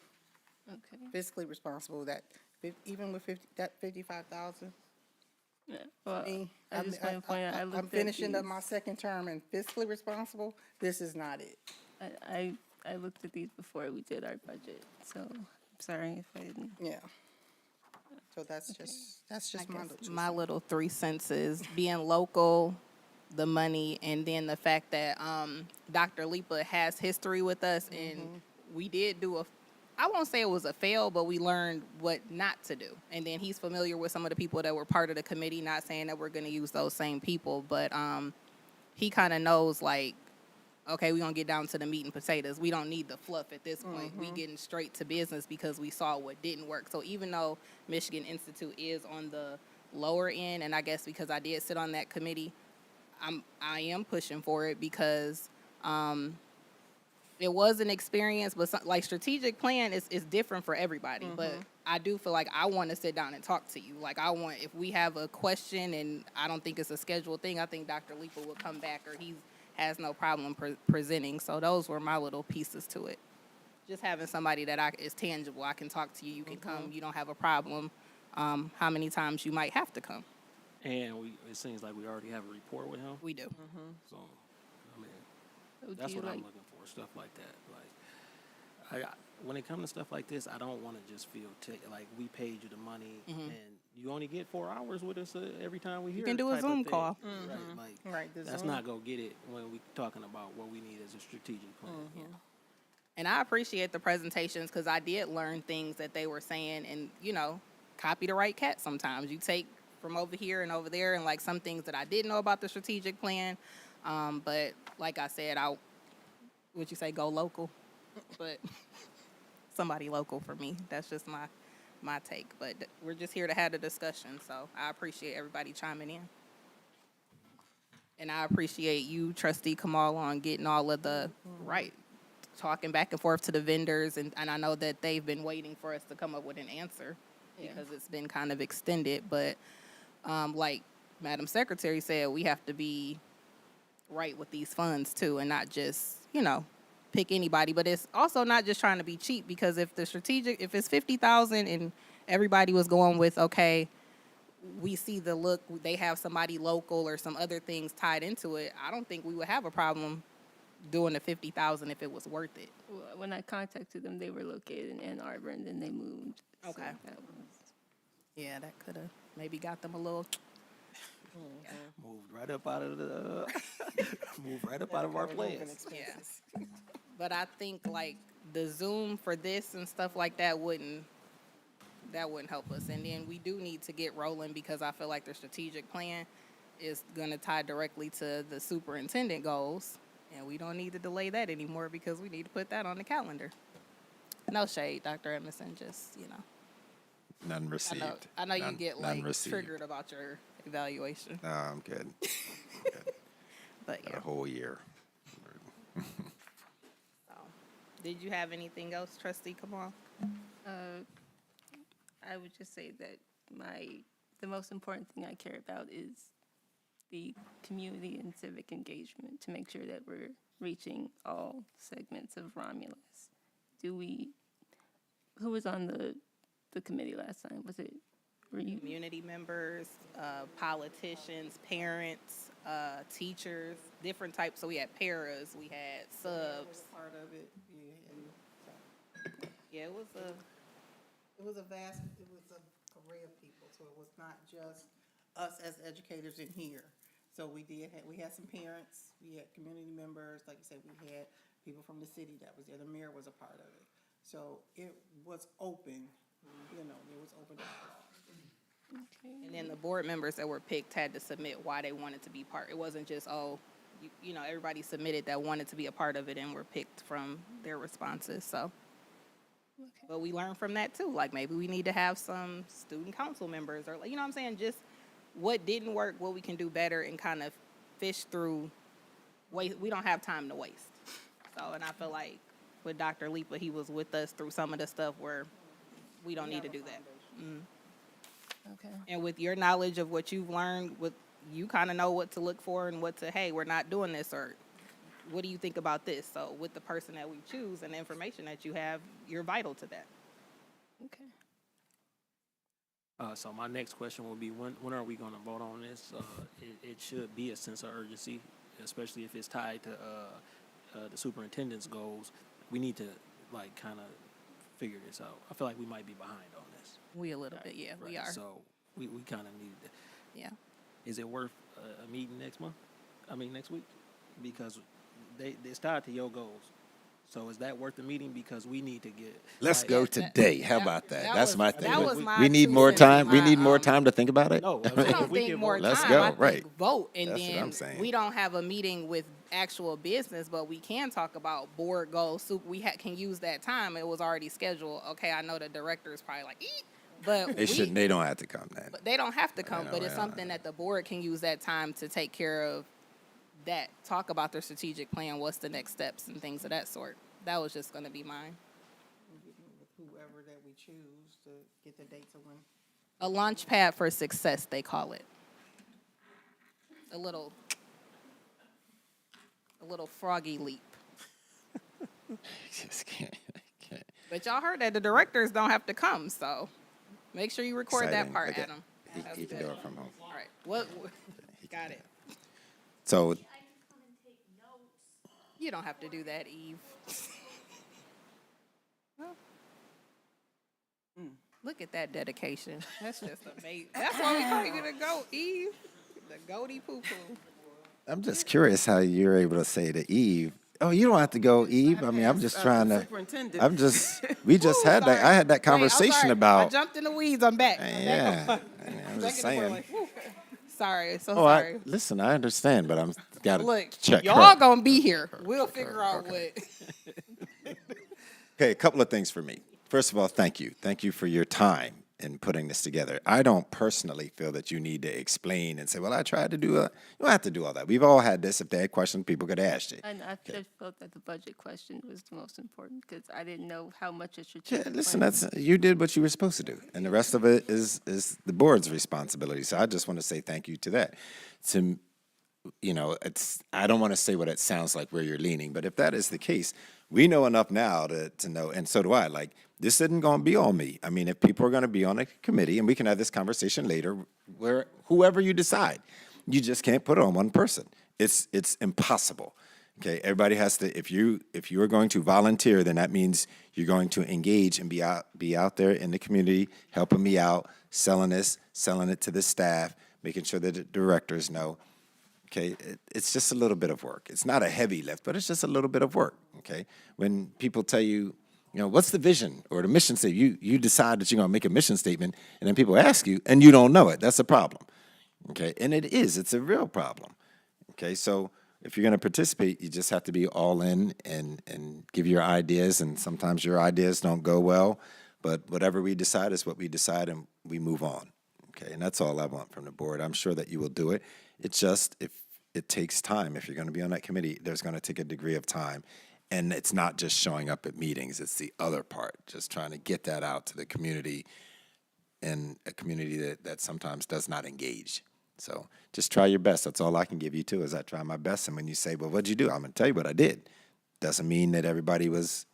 okay. Fiscally responsible, that, even with that 55,000, Yeah, well, me, I just want to point out, I looked I'm at finishing up these- my second term and fiscally responsible, this is not it. I looked at these before we did our budget, so I'm sorry if I didn't. Yeah. So that's just my little. my little 3 cents is being local, the money, and then the fact that Dr. Lipa has history with us, and we did do I won't say it was a fail, but we learned what not to do. And then he's familiar with some of the people that were part of the committee, not saying that we're going to use those same people, but he kind of knows, like, okay, we're gonna get down to the meat and potatoes. We don't need the fluff at this point. We getting straight to business because we saw what didn't work. So even though Michigan Institute is on the lower end, and I guess because I did sit on that committee, I am pushing for it because it was an experience, but like strategic plan is different for everybody. But I do feel like I want to sit down and talk to you. Like if we have a question and I don't think it's a scheduled thing, I think Dr. Leeper will come back, or he has no problem presenting. So those were my little pieces to it. Just having somebody that is tangible. I can talk to you. You can come. You don't have a problem. How many times you might have to come. And it seems like we already have a report with him. We do. So, I mean, So do that's you what I'm like- looking for, stuff like that. Like, when it comes to stuff like this, I don't want to just feel like we paid you the money and you only get 4 hours with us every time we hear. can do a type of Zoom thing. call. Right, like Right, the that's Zoom. not gonna get it when we talking about what we need as a strategic plan. And I appreciate the presentations because I did learn things that they were saying, and copy the right cat sometimes. You take from over here and over there, and like some things that I didn't know about the strategic plan. But like I said, would you say go local? But somebody local for me. That's just my take. But we're just here to have the discussion, so I appreciate everybody chiming in. And I appreciate you, Trustee Kamal, on getting all of the talking back and forth to the vendors, and I know that they've been waiting for us to come up with an answer because it's been kind of extended. But like Madam Secretary said, we have to be right with these funds too, and not just pick anybody. But it's also not just trying to be cheap, because if it's $50,000 and everybody was going with we see they have somebody local or some other things tied into it, I don't think we would have a problem doing the $50,000 if it was worth it. Well, when I contacted them, they were located in Ann Arbor, and then they moved. So Okay. that was- Yeah, that could have maybe got them a little. Moved right up out of our plans. Yeah. But I think like the Zoom for this and stuff like that wouldn't help us. And then we do need to get rolling, because I feel like the strategic plan is going to tie directly to the superintendent goals. And we don't need to delay that anymore, because we need to put that on the calendar. No shade, Dr. Emerson, just, None received. I know you None- get none like received. triggered about your evaluation, No, I'm good. but Got yeah. a whole year. So, did you have anything else, Trustee Kamal? I would just say that the most important thing I care about is the community and civic engagement, to make sure that we're reaching all segments of Romulus. Who was on the committee last time? Were you? Community members, politicians, parents, teachers, different types. So we had paras, we had subs. Part of it, yeah, and so. Yeah, it was a. It was an array of people, so it was not just us as educators in here. So we had some parents, we had community members, like you said, we had people from the city that was there, the mayor was a part of it. So it was open, it was open dialogue. Okay. And then the board members that were picked had to submit why they wanted to be part. It wasn't just, everybody submitted that wanted to be a part of it and were picked from their responses, so. Okay. But we learned from that too. Like maybe we need to have some student council members, or you know what I'm saying? Just what didn't work, what we can do better, and kind of fish through. We don't have time to waste. So, and I feel like with Dr. Leeper, he was with us through some of the stuff where we don't need to do that. Okay. And with your knowledge of what you've learned, you kind of know what to look for and hey, we're not doing this, or what do you think about this? So with the person that we choose and the information that you have, you're vital to that. Okay. So my next question will be, when are we going to vote on this? It should be a sense of urgency, especially if it's tied to the superintendent's goals. We need to kind of figure this out. I feel like we might be behind on this. We a little bit, yeah, we Right, are. So we kind of need to. Yeah. Is it worth a meeting next week? Because it's tied to your goals. So is that worth the meeting? Because we need to get. Let's like- go today. How about that? that That's was- my that thing. was my We need 2 more cents time. in We my, need more time to think about it. No, I'm I saying don't if we think can more vote- Let's time. go, I think right. vote, and That's what then I'm saying. we don't have a meeting with actual business, but we can talk about board goals. So we can use that time. It was already scheduled. Okay, I know the director is probably like, eat, but They shouldn't. They don't have to come then. But they don't have to come. know, But it's I know. something that the board can use that time to take care of. That talk about their strategic plan. What's the next steps and things of that sort. That was just going to be mine. With whoever that we choose to get the dates of when. A launch pad for success, they call it. A little froggy leap. Just can't. But y'all heard that the directors don't have to come, so make sure you record that Exciting. part, Okay. Adam. That's He can good. do it from home. All right. What? Got it. So You don't have to do that, Eve. Well, look at that dedication. That's just amazing. That's why we call you the goat, Eve. The goaty poo poo. I'm just curious how you're able to say to Eve, "Oh, you don't have to go, Eve." I mean, I'm just trying to. Superintendent. I'm just. We just had that. I Sorry. had that Wait, I'm conversation sorry. I about. jumped in the weeds. I'm back. Yeah. I'm just saying. Sorry. So Oh, sorry. listen. I understand, but I'm gotta Look, check y'all her. gonna be here. We'll figure out what. Okay, a couple of things for me. First of all, thank you. Thank you for your time in putting this together. I don't personally feel that you need to explain and say, well, I tried to do a, you don't have to do all that. We've all had this. If they had questions, people could ask you. And I just felt that the budget question was the most important because I didn't know how much a Yeah, strategic listen, plan- that's, you did what you were supposed to do. And the rest of it is the board's responsibility. So I just want to say thank you to that. To, you know, I don't want to say what it sounds like where you're leaning, but if that is the case, we know enough now to know, and so do I, like, this isn't going to be on me. I mean, if people are going to be on a committee, and we can have this conversation later, where whoever you decide, you just can't put it on one person. It's impossible. Okay, everybody has to. If you are going to volunteer, then that means you're going to engage and be out there in the community, helping me out, selling it to the staff, making sure that the directors know. Okay, it's just a little bit of work. It's not a heavy lift, but it's just a little bit of work. Okay, when people tell you, you know, what's the vision or the mission statement, you decide that you're going to make a mission statement, and then people ask you, and you don't know it. That's a problem. Okay, and it's a real problem. Okay, so if you're going to participate, you just have to be all in and give your ideas, and sometimes your ideas don't go well, but whatever we decide is what we decide, and we move on. Okay, and that's all I want from the board. I'm sure that you will do it. It's just, if it takes time, if you're going to be on that committee, there's going to take a degree of time. And it's not just showing up at meetings, it's the other part, just trying to get that out to the community, and a community that sometimes does not engage. So just try your best. That's all I can give you too, is I try my best. And when you say, well, what'd you do? I'm going to tell you what I did. Doesn't mean that everybody was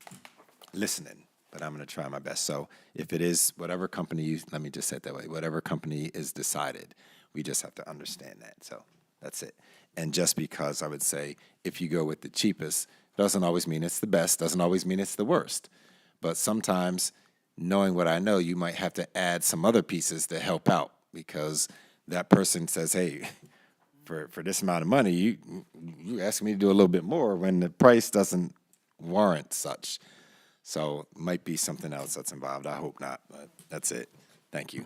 listening, but I'm going to try my best. So if it is whatever company let me just say it that way, whatever company is decided, we just have to understand that. So that's it. And just because I would say, if you go with the cheapest, doesn't always mean it's the best, doesn't always mean it's the worst. But sometimes, knowing what I know, you might have to add some other pieces to help out, because that person says, hey, for this amount of money, you asking me to do a little bit more when the price doesn't warrant such. So it might be something else that's involved. I hope not, but that's it. Thank you.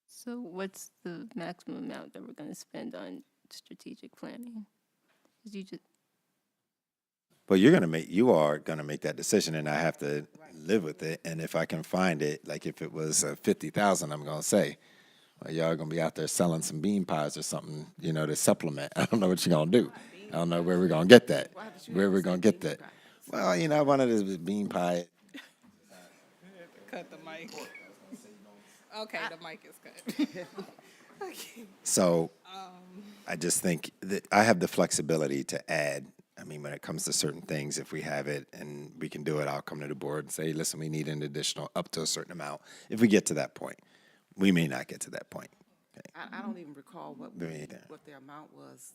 So what's the maximum amount that we're going to spend on strategic planning? 'Cause you just, But you are gonna make that decision, and I have to live with it. And if I can find it, like if it was 50,000, I'm gonna say, well, y'all gonna be out there selling some bean pies or something, you know, to supplement. I don't know what you're gonna do. I don't know where we're gonna get that. Where we're gonna get that. Well, you know, I wanted this bean pie. Cut the mic. Okay, the mic is cut. So I just think that I have the flexibility to add. I mean, when it comes to certain things, if we have it and we can do it, I'll come to the board and say, listen, we need an additional up to a certain amount. If we get to that point, we may not get to that point. Okay. I don't even recall what Me either. the amount was,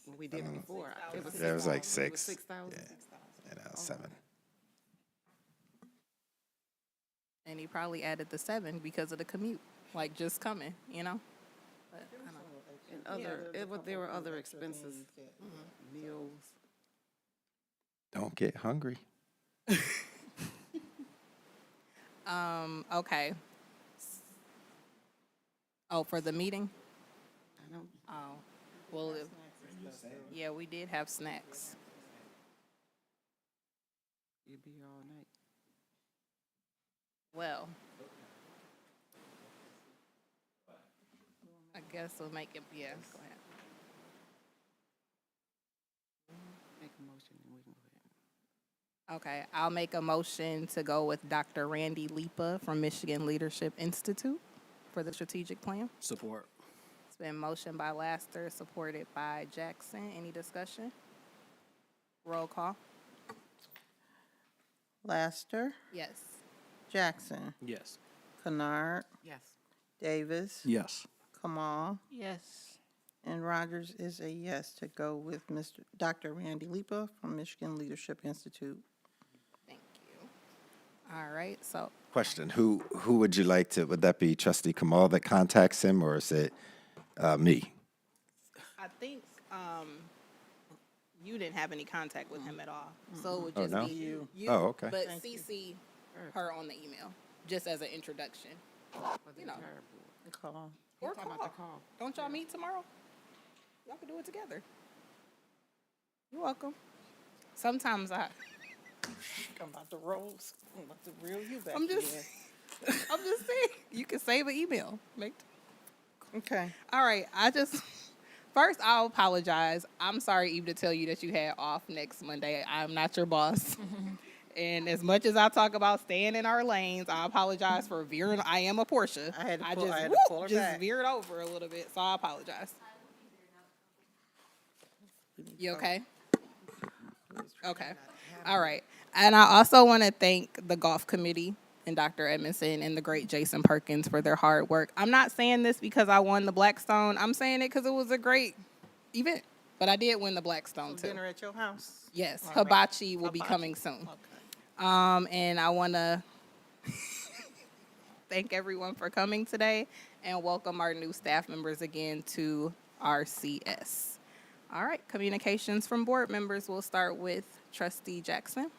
when we did it before. It was Yeah, it was like 6,000. It was 6. 6,000? You know, 7. And he probably added the 7 because of the commute, like just coming, you know? But, I don't know. And there were other expenses, meals. Don't get hungry. Okay. Oh, for the meeting? I don't, Oh, well, yeah, we did have snacks. you'll be here all night. Well, I guess we'll make it, yeah, go ahead. Make a motion and we can go ahead. Okay, I'll make a motion to go with Dr. Randy Lipa from Michigan Leadership Institute for the strategic plan. Support. It's been motioned by Laster, supported by Jackson. Any discussion? Roll call. Laster, Yes. Jackson, Yes. Kennard, Yes. Davis, Yes. Kamal, Yes. and Rogers is a yes to go with Dr. Randy Lipa from Michigan Leadership Institute. Thank you. All right, so Question, who would you like to, would that be trustee Kamal that contacts him, or is it me? I think you didn't have any contact with him at all, so it would Oh, just no? be you. Oh, okay. But Thank you. CC her on the email, just as an introduction. For the You know. entire board. Call. Or Talking about the call. call. Don't y'all meet tomorrow? Y'all can do it together. You're welcome. Sometimes I'm about to roll. I'm about to reel you back I'm just saying, you can save an email. Okay. All right, first I'll apologize. I'm sorry, Eve, to tell you that you had off next Monday. I'm not your boss. And as much as I talk about staying in our lanes, I apologize for veering. I am a Porsche. I had to pull- just, I had to pull her just back. veered over a little bit, so I apologize. You okay? Okay. All right. And I also want to thank the golf committee and Dr. Edmondson and the great Jason Perkins for their hard work. I'm not saying this because I won the Blackstone. I'm saying it because it was a great event. But I did win the Blackstone too. Dinner at your house? Yes, All right. hibachi will be Hibachi. coming soon. Okay. And I want to thank everyone for coming today and welcome our new staff members again to RCS. All right, communications from board members. We'll start with Trustee Jackson.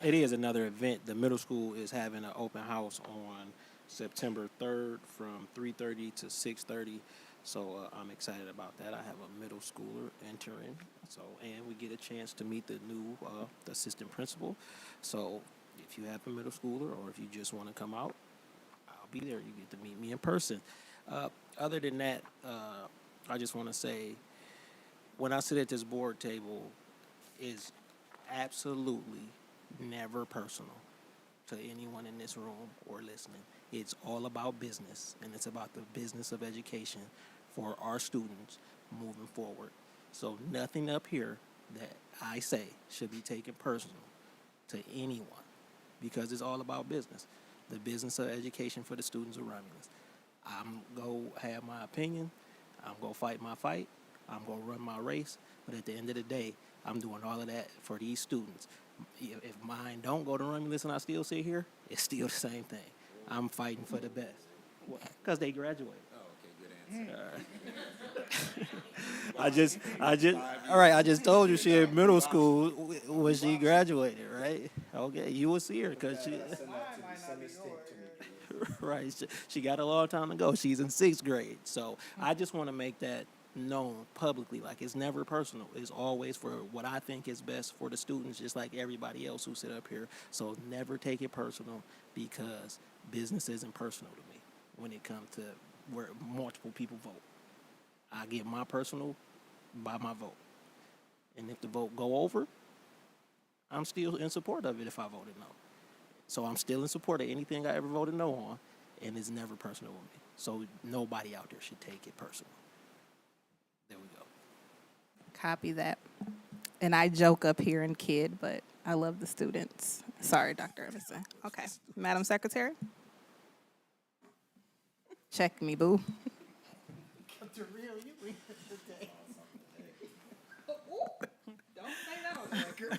It is another event. The middle school is having an open house on September 3rd from 3:30 to 6:30. So I'm excited about that. I have a middle schooler entering. And we get a chance to meet the new the assistant principal. So if you have a middle schooler or if you just want to come out, I'll be there. You get to meet me in person. Other than that, I just want to say, when I sit at this board table, is absolutely never personal to anyone in this room or listening. It's all about business, and it's about the business of education for our students moving forward. So nothing up here that I say should be taken personal to anyone, because it's all about business, the business of education for the students around us. I'm going to have my opinion. I'm going to fight my fight. I'm going to run my race. But at the end of the day, I'm doing all of that for these students. If mine don't go to Romulus and I still sit here, it's still the same thing. I'm fighting for the best because they graduate. Oh, okay, good answer. I just told you she in middle school when she graduated, right? Okay, you will see her because she, right? She got a long time to go. She's in 6th grade. So I just want to make that known publicly. Like, it's never personal. It's always for what I think is best for the students, just like everybody else who sit up here. So never take it personal, because business isn't personal to me when it comes to where multiple people vote. I get my personal by my vote. And if the vote go over, I'm still in support of it if I voted no. So I'm still in support of anything I ever voted no on, and it's never personal with me. So nobody out there should take it personal. There we go. Copy that. And I joke up here and kid, but I love the students. Sorry, Dr. Emerson. Okay. Madam Secretary? Check me, boo. To reel you in today. Don't say that on the record.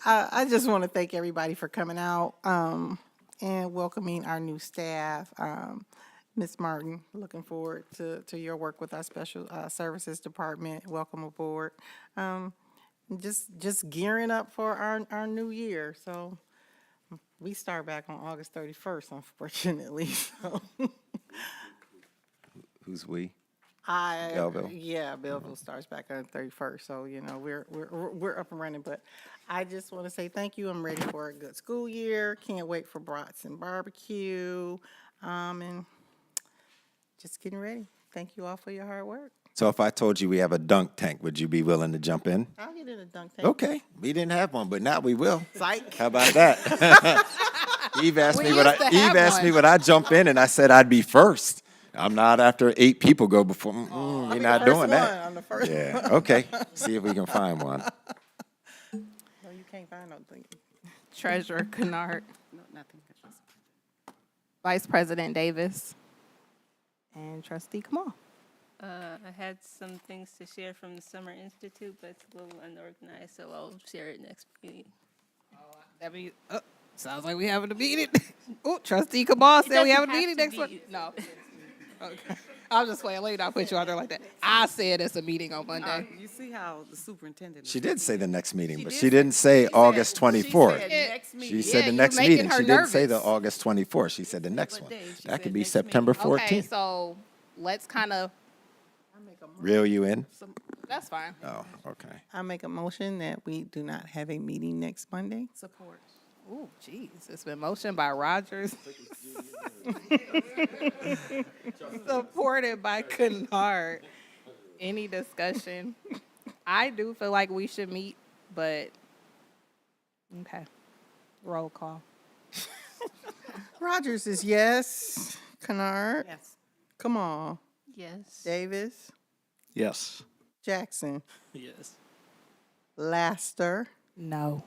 I just want to thank everybody for coming out and welcoming our new staff. Ms. Martin, looking forward to your work with our Special Services Department. Welcome aboard. Just gearing up for our new year. So we start back on August 31st, unfortunately. So Who's we? Belleville? Yeah, Belleville starts back on the 31st. So, you know, we're up and running. But I just want to say thank you. I'm ready for a good school year. Can't wait for brats and barbecue. And just getting ready. Thank you all for your hard work. So if I told you we have a dunk tank, would you be willing to jump in? I'll get in a dunk tank. Okay, we didn't have one, but now we will. Psych. How about that? Eve asked We me what used to Eve have asked me one. would I jump in, and I said I'd be first. I'm not after 8 people go before. We're not doing that. I'm the first Yeah. Okay. See if we can find one. No, you can't find no thing. Treasurer Kennard, No, nothing. Vice President Davis, and Trustee Kamal. I had some things to share from the Summer Institute, but it's a little unorganized, so I'll share it next meeting. That be, sounds like we having a meeting. Oh, Trustee Kamal said we doesn't having a have meeting to next be. week. No. Okay. I'm just playing. Let me not put you out there like that. I said it's a meeting on Monday. You see how the superintendent. She did say the next meeting, She but did she didn't say August 24th. Next She meeting. said the you next making meeting. her She didn't say the nervous. August 24th. She said the next what one. day? She That said could be next September meeting. 14th. Okay, so let's kind of, Reel you in? that's fine. Oh, okay. I make a motion that we do not have a meeting next Monday. Support. Ooh, jeez, it's been motioned by Rogers. Supported by Kennard. Any discussion? I do feel like we should meet, but, okay. Roll call. Rogers is yes. Kennard. Yes. Come on. Yes. Davis. Yes. Jackson. Yes. Laster. No.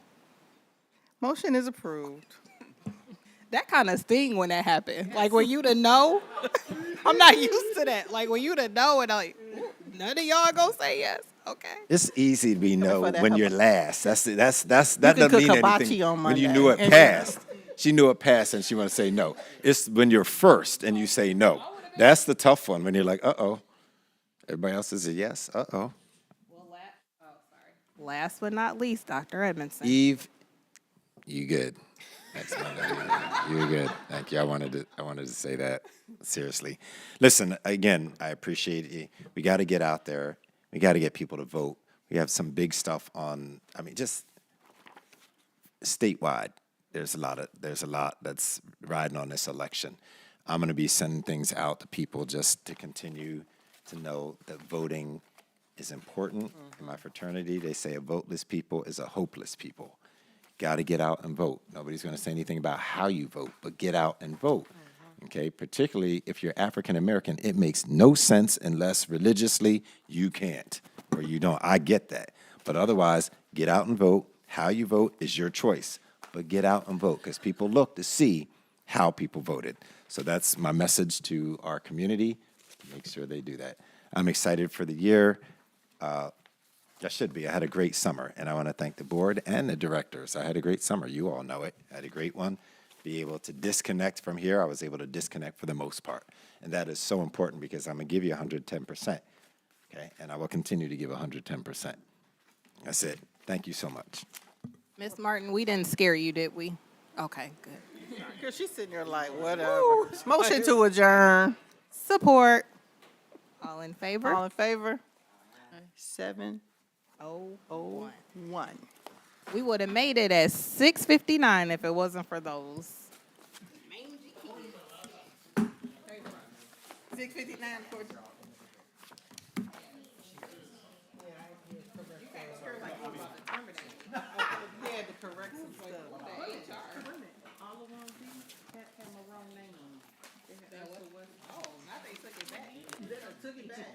Motion is approved. That kind of sting when that happened. Like when you to know, I'm not used to that. Like when you to know and like, ooh, none of y'all gonna say yes. Okay. It's easy to be no for that when you're last. That doesn't cook mean hibachi anything. on When you Monday. knew it And- passed, she knew it passed, and she want to say no. It's when you're first and you say no. That's the tough one. When you're like, everybody else is a yes. Last but not least, Dr. Edmondson. Eve, you good? Next Monday, you're good. Thank you. I wanted to say that seriously. Listen, again, I appreciate it. We got to get out there. We got to get people to vote. We have some big stuff on. I mean, just statewide. There's a lot that's riding on this election. I'm going to be sending things out to people just to continue to know that voting is important. In my fraternity, they say a voteless people is a hopeless people. Got to get out and vote. Nobody's going to say anything about how you vote, but get out and vote. Okay, particularly if you're African American, it makes no sense unless religiously you can't or you don't. I get that. But otherwise, get out and vote. How you vote is your choice. But get out and vote because people look to see how people voted. So that's my message to our community. Make sure they do that. I'm excited for the year. I should be. I had a great summer, and I want to thank the board and the directors. I had a great summer. You all know it. I had a great one. Be able to disconnect from here. I was able to disconnect for the most part. And that is so important because I'm going to give you 110%. Okay? And I will continue to give 110%. That's it. Thank you so much. Ms. Martin, we didn't scare you, did we? Okay, good. Girl, she's sitting there like, whatever. Motion to adjourn. Support. All in favor? All in favor? 7:01. Oh, we would have made it at 6:59 if it wasn't for those. 6:59 for Yeah, to correct some stuff. All the ones had a wrong name on them. Oh, now they took it back. They took it back.